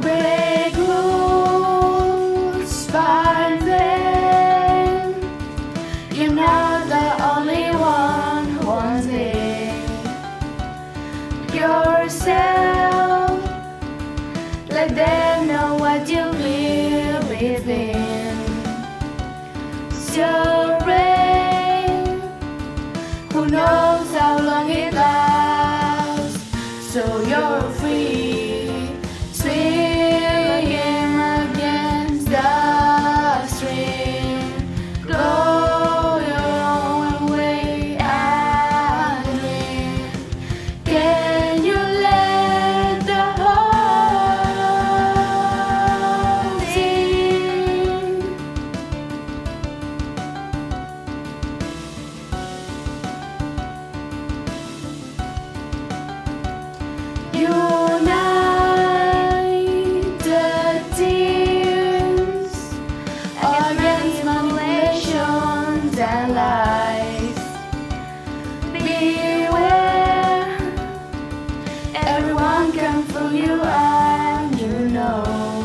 Break rules, find them. You're not the only one who wants it. Yourself, let them know what you believe in. So rain, who knows how long it lasts. So you're free, swim against the stream. Go your own way and dream. Can you let the heart sing? Unite the tears against manipulations and lies. Beware, everyone can fool you and you know.